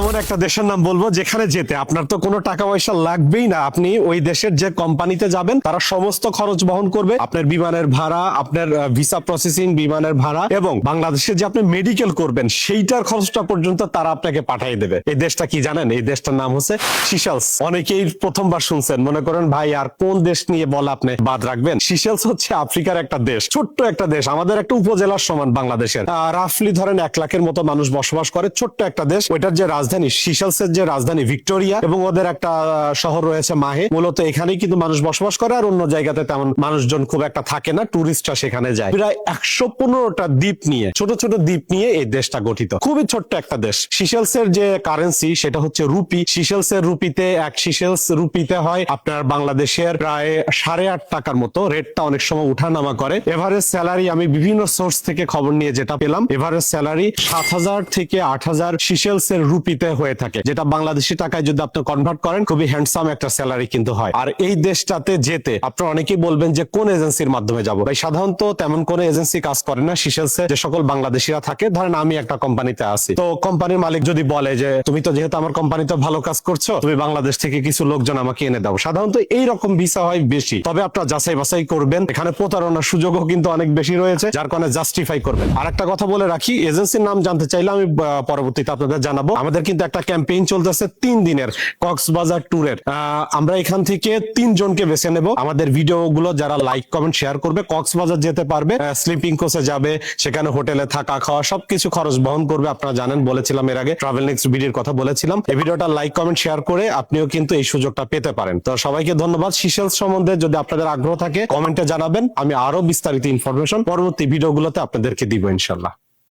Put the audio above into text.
এমন একটা দেশের নাম বলবো যেখানে যেতে আপনার তো কোনো টাকা পয়সা লাগবেই না। আপনি ওই দেশের যে কোম্পানিতে যাবেন তারা সমস্ত খরচ বহন করবে, আপনার বিমানের ভাড়া, আপনার ভিসা প্রসেসিং, বিমানের ভাড়া এবং বাংলাদেশে যে আপনি মেডিকেল করবেন সেইটার খরচটা পর্যন্ত তারা আপনাকে পাঠিয়ে দেবে। এই দেশটা কি জানেন? এই দেশটার নাম হচ্ছে সিশেলস। অনেকেই প্রথমবার শুনছেন, মনে করেন ভাই আর কোন দেশ নিয়ে বলা আপনি বাদ রাখবেন। সিশেলস হচ্ছে আফ্রিকার একটা দেশ, ছোট্ট একটা দেশ, আমাদের একটা উপজেলার সমান বাংলাদেশের। রাফলি ধরেন 1 লাখের মতো মানুষ বসবাস করে, ছোট্ট একটা দেশ। ওইটার যে রাজধানী সিশেলসের যে রাজধানী ভিক্টোরিয়া, এবং ওদের একটা শহর রয়েছে মাহে। মূলত এখানেই কিন্তু মানুষ বসবাস করে, আর অন্য জায়গাতে তেমন মানুষজন খুব একটা থাকে না, টুরিস্টরা সেখানে যায়। প্রায় 115টা দ্বীপ নিয়ে, ছোট ছোট দ্বীপ নিয়ে এই দেশটা গঠিত। খুবই ছোট্ট একটা দেশ। সিশেলসের যে কারেন্সি সেটা হচ্ছে রুপি। সিশেলসের রুপিতে, এক সিশেলস রুপিতে হয় আপনার বাংলাদেশের প্রায় 8.5 টাকার মতো। রেটটা অনেক সময় উঠানামা করে। এভারেজ স্যালারি আমি বিভিন্ন সোর্স থেকে খবর নিয়ে যেটা পেলাম, এভারেজ স্যালারি 7,000 থেকে 8,000 সিশেলসের রুপিতে হয়ে থাকে, যেটা বাংলাদেশি টাকায় যদি আপনি কনভার্ট করেন খুবই হ্যান্ডসাম একটা স্যালারি কিন্তু হয়। আর এই দেশটাতে যেতে আপনারা অনেকেই বলবেন যে কোন এজেন্সির মাধ্যমে যাব ভাই। সাধারণত তেমন কোন এজেন্সি কাজ করে না সিশেলসে। যে সকল বাংলাদেশিরা থাকে, ধরেন আমি একটা কোম্পানিতে আছি, তো কোম্পানির মালিক যদি বলে যে তুমি তো যেহেতু আমার কোম্পানিতে ভালো কাজ করছো, তুমি বাংলাদেশ থেকে কিছু লোকজন আমাকে এনে দাও। সাধারণত এইরকম ভিসা হয় বেশি, তবে আপনারা যাচাই বাছাই করবেন। এখানে প্রতারণার সুযোগও কিন্তু অনেক বেশি রয়েছে, যার কারণে জাস্টিফাই করবেন। আর একটা কথা বলে রাখি, এজেন্সির নাম জানতে চাইলে আমি পরবর্তীতে আপনাদের জানাবো। আমাদের কিন্তু একটা ক্যাম্পেইন চলতেছে 3 দিনের কক্সবাজার ট্যুরের। আমরা এখান থেকে 3 জনকে বেছে নেব। আমাদের ভিডিওগুলো যারা লাইক কমেন্ট শেয়ার করবে কক্সবাজার যেতে পারবে। স্লিপিং কোচে যাবে, সেখানে হোটেলে থাকা খাওয়া সবকিছু খরচ বহন করবে। আপনারা জানেন, বলেছিলাম এর আগে, ট্রাভেল নেক্সট ভিডিওর কথা বলেছিলাম। এই ভিডিওটা লাইক কমেন্ট শেয়ার করে আপনিও কিন্তু এই সুযোগটা পেতে পারেন। তো সবাইকে ধন্যবাদ। সিশেলস সম্বন্ধে যদি আপনাদের আগ্রহ থাকে কমেন্টে জানাবেন, আমি আরো বিস্তারিত ইনফরমেশন পরবর্তী ভিডিওগুলোতে আপনাদেরকে দিব ইনশাল্লাহ।